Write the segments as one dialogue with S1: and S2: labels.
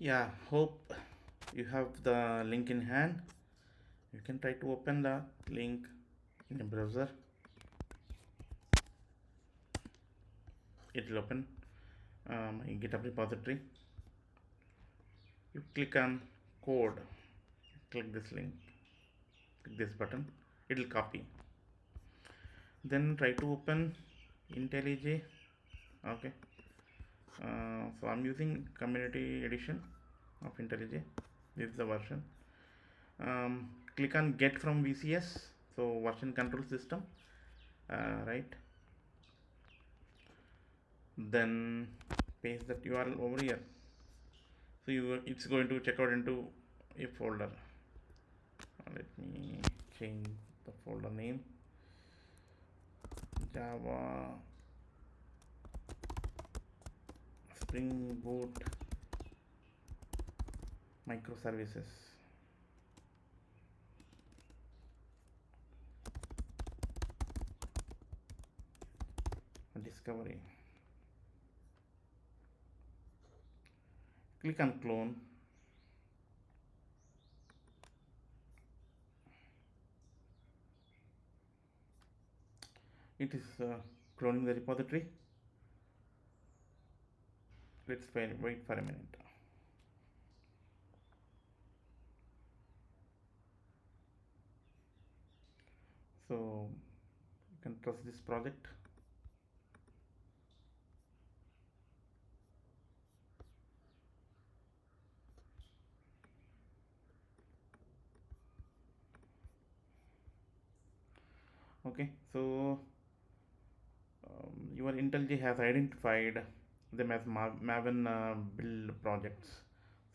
S1: Yeah, hope you have the link in hand. You can try to open the link in a browser. It will open my GitHub repository. You click on code, click this link, click this button, it will copy. Then try to open IntelliJ. Okay, so I'm using community edition of IntelliJ. This is the version. Click on get from VCS, so version control system, right? Then paste that URL over here. So it's going to check out into a folder. Let me change the folder name. Java Spring Boot microservices. Discovery. Click on clone. It is cloning the repository. Let's wait for a minute. So you can trust this project. Okay, so your IntelliJ has identified them as Maven build projects.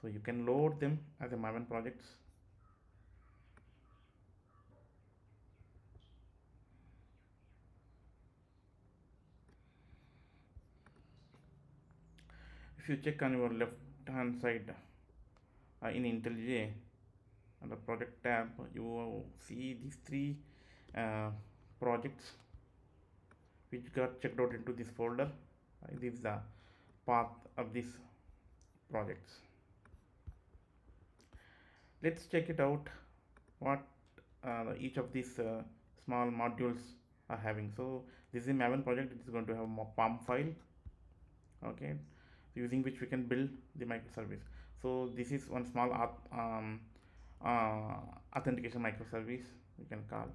S1: So you can load them as a Maven projects. If you check on your left hand side in IntelliJ, under project tab, you will see these three uh, projects which got checked out into this folder. This is the path of these projects. Let's check it out what each of these small modules are having. So this is a Maven project. It is going to have a POM file, okay, using which we can build the microservice. So this is one small authentication microservice we can call.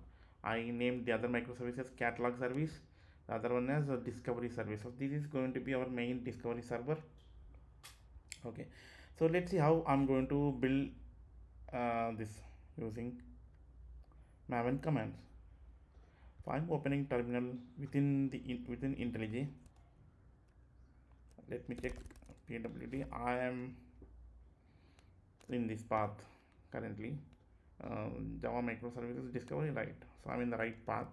S1: I named the other microservice as catalog service, the other one as a discovery service. So this is going to be our main discovery server. Okay, so let's see how I'm going to build this using Maven commands. So I'm opening terminal within IntelliJ. Let me check pwd. I am in this path currently. Java microservices discovery, right? So I'm in the right path.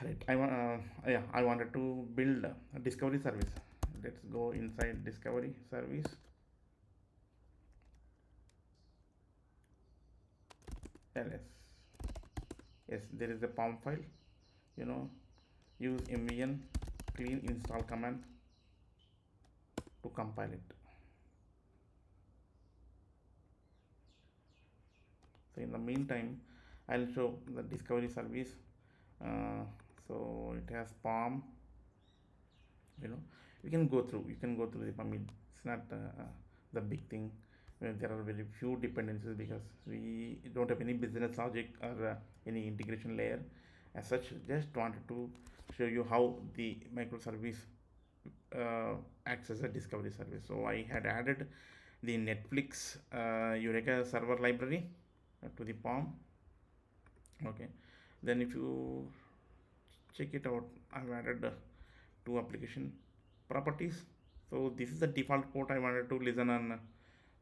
S1: Right. I wanted to build a discovery service. Let's go inside discovery service. ls. Yes, there is a POM file. Use mvn clean install command to compile it. So in the meantime, I'll show the discovery service. So it has POM. You can go through the POM. It's not the big thing. There are very few dependencies because we don't have any business logic or any integration layer as such. Just wanted to show you how the microservice acts as a discovery service. So I had added the Netflix Eureka server library to the POM. Okay, then if you check it out, I've added two application properties. So this is the default port I wanted to listen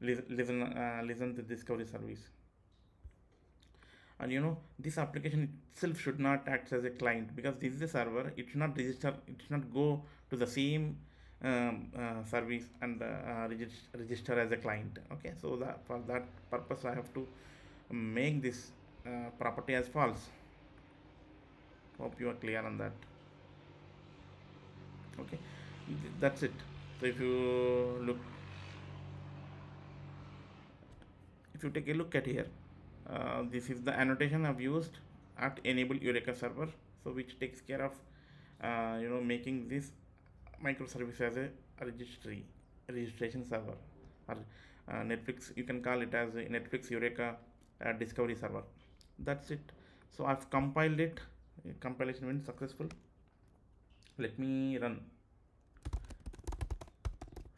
S1: to discovery service. And this application itself should not act as a client because this is a server. It should not register, it should not go to the same service and register as a client. Okay, so for that purpose I have to make this property as false. Hope you are clear on that. Okay, that's it. So if you take a look at here, this is the annotation I've used at enable Eureka server, so which takes care of making this microservice as a registration server, or Netflix, you can call it as a Netflix Eureka discovery server. That's it. So I've compiled it. Compilation went successful. Let me run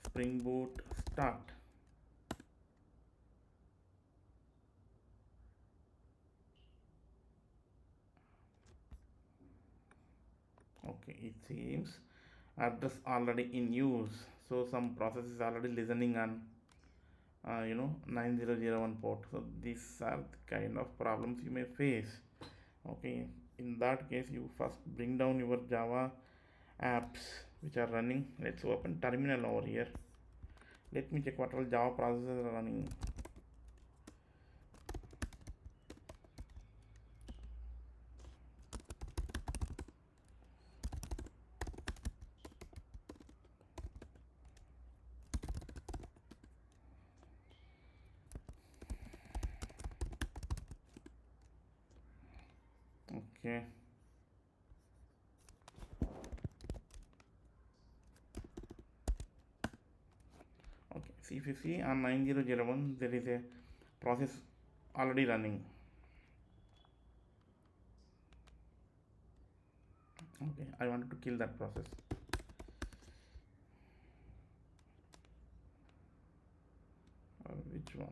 S1: Spring Boot start. Okay, it seems address already in use, so some process is already listening on 9001 port. So these are the kind of problems you may face. Okay, in that case you first bring down your Java apps which are running. Let's open terminal over here. Let me check what all Java processes are running. Okay, okay, see, if you see on 9001 there is a process already running. Okay, I wanted to kill that process. Which one?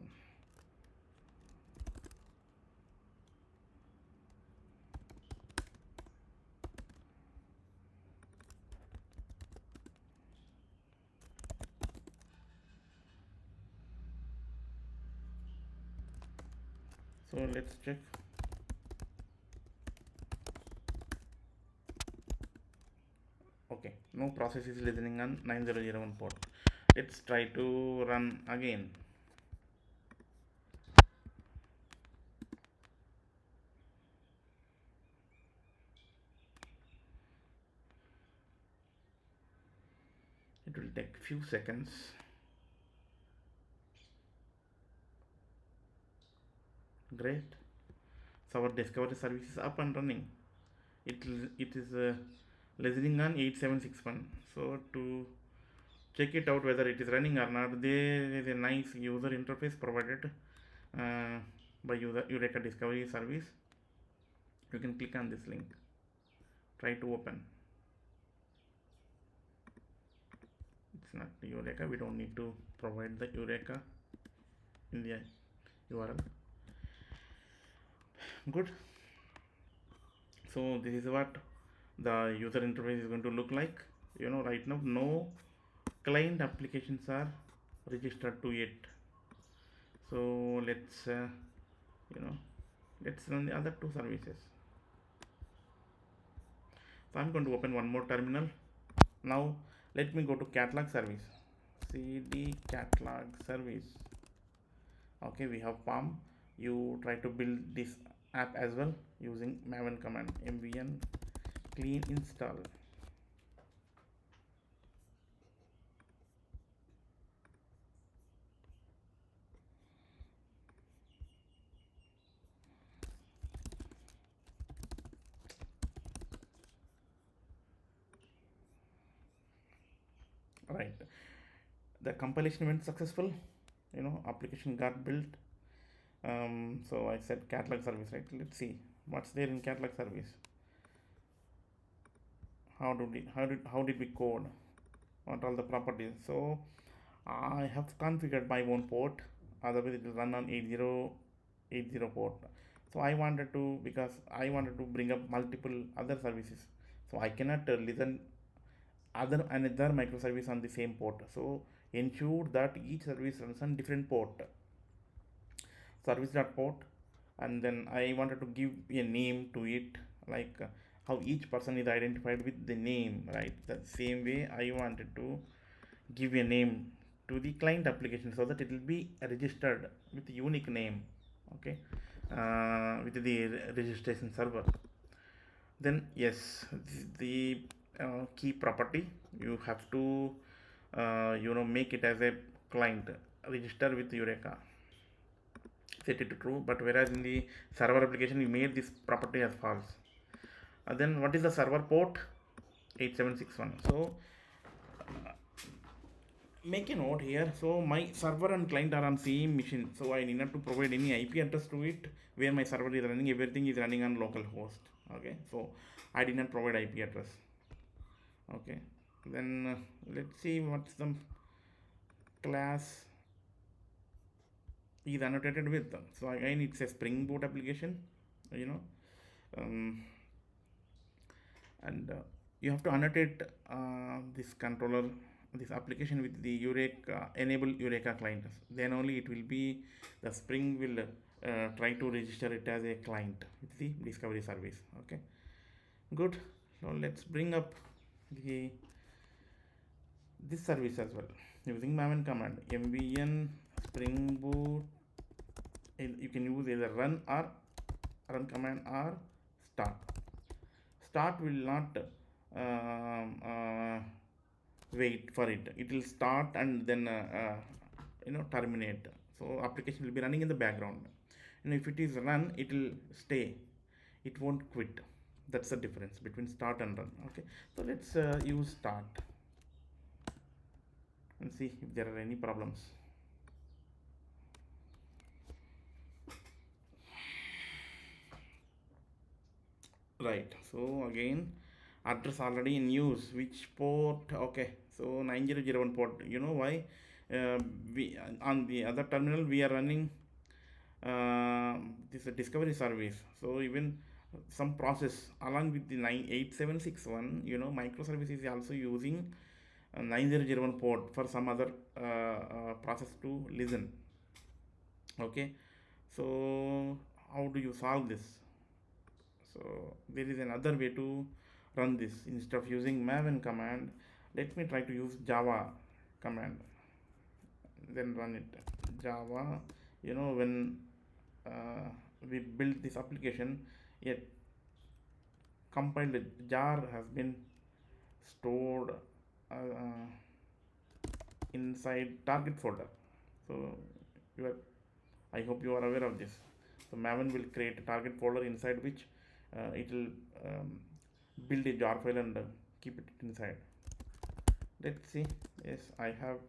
S1: So let's check. Okay, no process is listening on 9001 port. Let's try to run again. It will take few seconds. Great, so our discovery service is up and running. It is listening on 8761. So to check it out whether it is running or not, there is a nice user interface provided uh, by Eureka discovery service. You can click on this link, try to open. It's not Eureka, we don't need to provide the Eureka in the URL. Good. So this is what the user interface is going to look like. Right now no client applications are registered to it. So let's run the other two services. So I'm going to open one more terminal. Now let me go to catalog service. Cd catalog service. Okay, we have PAM. You try to build this app as well using maven command, mvn clean install. Right, the compilation went successful. Application got built. So I said catalog service, right? Let's see what's there in catalog service. How did we code? What all the properties? So I have configured my own port, otherwise it will run on 8080 port. So I wanted to, because I wanted to bring up multiple other services, so I cannot listen another microservice on the same port. So ensure that each service runs on different port, service.port, and then I wanted to give a name to it, like how each person is identified with the name, right? The same way I wanted to give a name to the client application so that it will be registered with unique name. Okay, with the registration server. Then yes, the key property, you have to make it as a client, register with Eureka, set it to true, but whereas in the server application you made this property as false. Then what is the server port? 8761. So make a note here. So my server and client are on same machine, so I need not to provide any IP address to it where my server is running. Everything is running on local host. Okay, so I did not provide IP address. Okay, then let's see what's the class is annotated with. So again it's a Spring Boot application, you know, um, and you have to annotate this controller, this application with the Eureka, enable Eureka client. Then only it will be, the Spring will try to register it as a client with the discovery service. Okay, good. So let's bring up the this service as well using maven command, mvn spring boot. You can use either run command or start. Start will not wait for it. It will start and then terminate. So application will be running in the background. And if it is run, it will stay. It won't quit. That's the difference between start and run. Okay. So let's use start and see if there are any problems. Right, so again address already in use, which port? Okay, so 9001 port. You know why? We on the other terminal we are running this discovery service, so even some process along with the 8761, microservice is also using 9001 port for some other process to listen. Okay, so how do you solve this? So there is another way to run this. Instead of using maven command, let me try to use java command, then run it. Java, when we built this application, yet compiled jar has been stored inside target folder. So I hope you are aware of this. So maven will create a target folder inside which it will build a jar file and keep it inside. Let's see. Yes, I have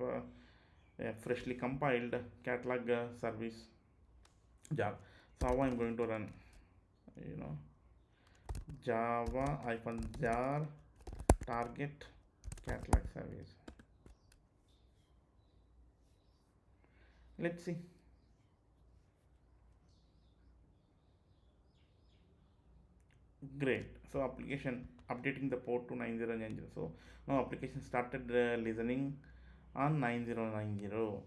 S1: a freshly compiled catalog service jar. So how I'm going to run, java jar target catalog service. Let's see. Great. So application updating the port to 9090. So now application started listening on 9090.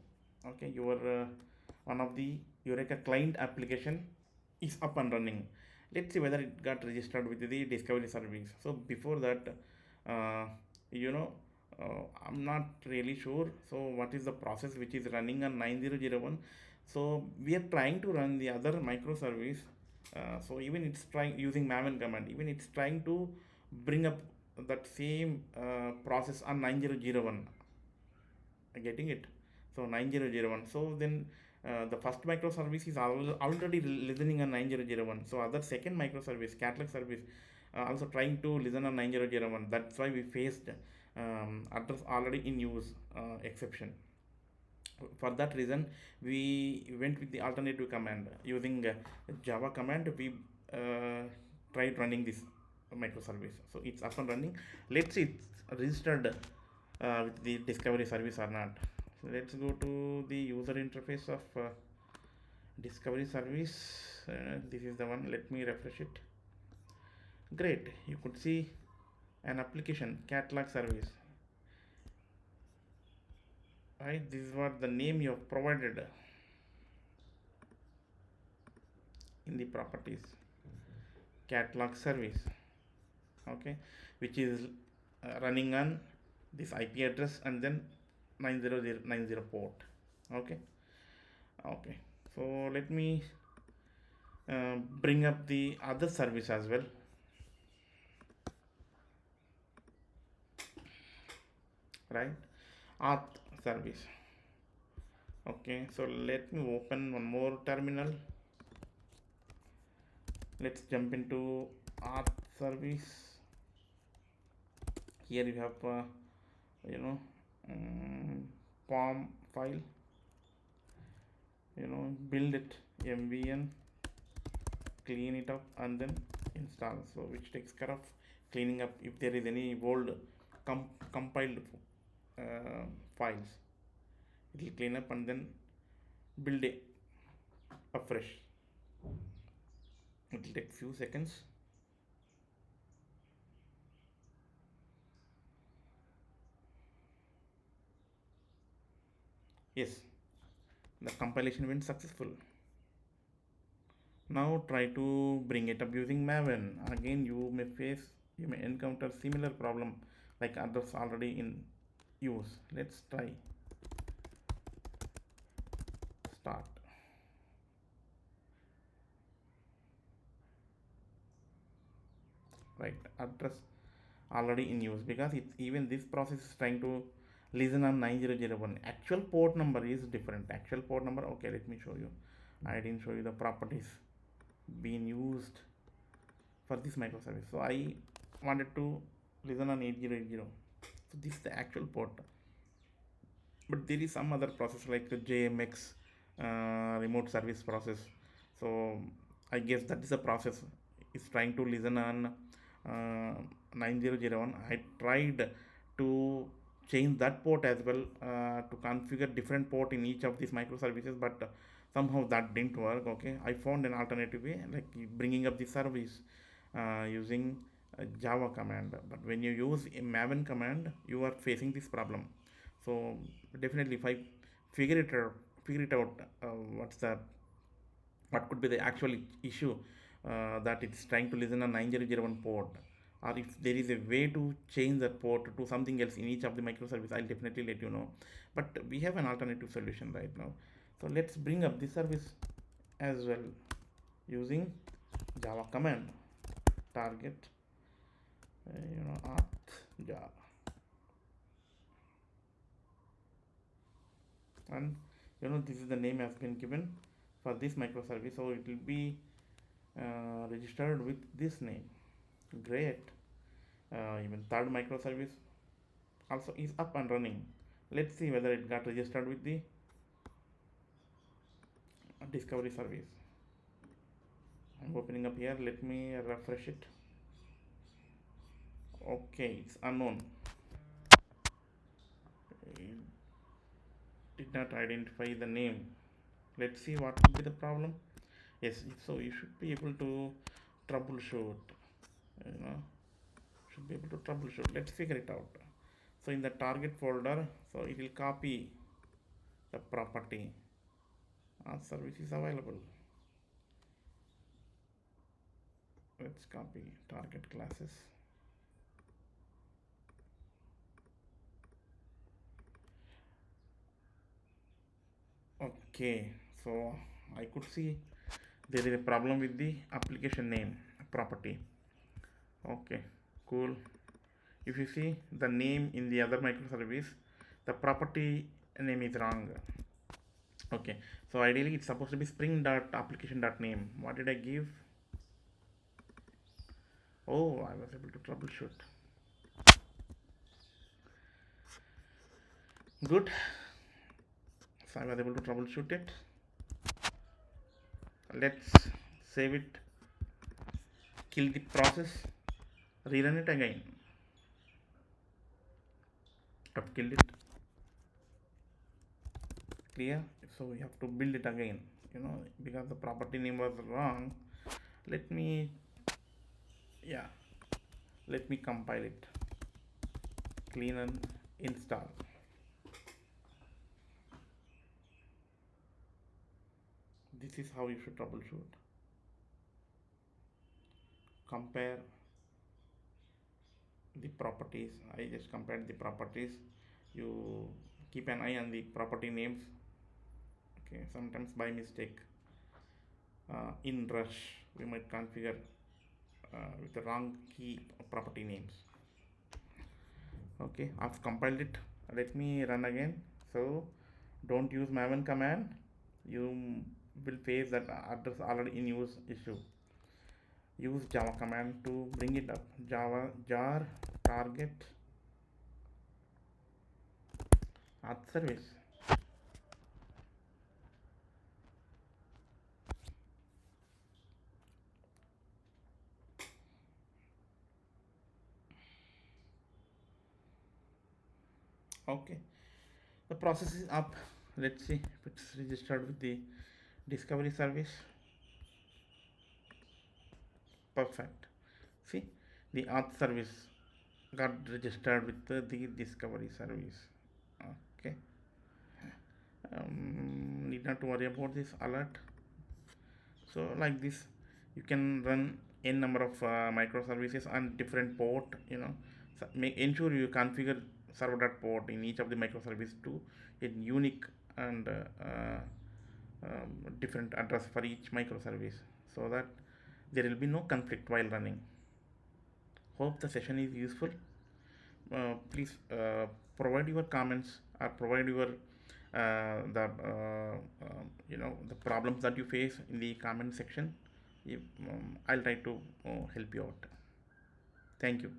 S1: Okay, your one of the Eureka client application is up and running. Let's see whether it got registered with the discovery service. So before that, uh, you know I'm not really sure. So what is the process which is running on 9001? So we are trying to run the other microservice. So even it's trying using maven command, even it's trying to bring up that same process on 9001. Getting it? So 9001. So then the first microservice is already listening on 9001. So other second microservice, catalog service, also trying to listen on 9001. That's why we faced address already in use exception. For that reason, we went with the alternative command using Java command. We tried running this microservice. So it's up and running. Let's see it's registered with the discovery service or not. So let's go to the user interface of discovery service. This is the one. Let me refresh it. Great, you could see an application catalog service. Right, this is what the name you have provided in the properties, catalog service. Okay, which is running on this IP address and then 90090 port. Okay, so let me bring up the other service as well. Right, auth service. Okay, so let me open one more terminal. Let's jump into auth service. Here you have you know pom file, build it mvn, clean it up, and then install, so which takes care of cleaning up if there is any old compiled uh, files. It will clean up and then build it afresh. It will take few seconds. Yes, the compilation went successful. Now try to bring it up using Maven. Again, you may encounter similar problem like others already in use. Let's try. Start. Right, address already in use, because it's even this process is trying to listen on 9001. Actual port number is different. Actual port number. Okay, let me show you. I didn't show you the properties being used for this microservice. So I wanted to listen on 8080. So this is the actual port, but there is some other process like the JMX remote service process. So I guess that is a process is trying to listen on 9001. I tried to change that port as well, to configure different port in each of these microservices, but somehow that didn't work. Okay, I found an alternative way, like bringing up the service using a Java command. But when you use a Maven command, you are facing this problem. So definitely, if I figure it out, what could be the actual issue, that it's trying to listen on 9001 port, or if there is a way to change that port to something else in each of the microservice, I'll definitely let you know. But we have an alternative solution right now. So let's bring up the service as well using Java command. Target auth Java, and this is the name has been given for this microservice, so it will be registered with this name. Great. Even third microservice also is up and running. Let's see whether it got registered with the discovery service. I'm opening up here. Let me refresh it. Okay, it's unknown. It did not identify the name. Let's see what could be the problem. Yes, so you should be able to troubleshoot. You know, should be able to troubleshoot. Let's figure it out. So in the target folder, so it will copy the property. Our service is available. Let's copy target classes. Okay, so I could see there is a problem with the application name property. Okay, cool. If you see the name in the other microservice, the property name is wrong. Okay, so ideally it's supposed to be spring dot application dot name. What did I give? Oh, I was able to troubleshoot. Good. So I was able to troubleshoot it. Let's save it, kill the process, rerun it again. I've killed it. Clear. So we have to build it again, because the property name was wrong. Let me compile it, clean and install. This is how you should troubleshoot. Compare the properties. I just compared the properties. You keep an eye on the property names. Okay, sometimes by mistake, in rush we might configure with the wrong key property names. Okay, I've compiled it Let me run again. So don't use maven command. You will face that address already in use issue. Use java command to bring it up. Java jar target auth service. Okay, the process is up. Let's see if it's registered with the discovery service. Perfect. See, the auth service got registered with the discovery service. Okay, need not to worry about this alert. So like this, you can run n number of microservices on different port. So make ensure you configure server.port in each of the microservice to a unique and different address for each microservice, so that there will be no conflict while running. Hope the session is useful. Please provide your comments or provide your the the problems that you face in the comment section. I'll try to help you out. Thank you.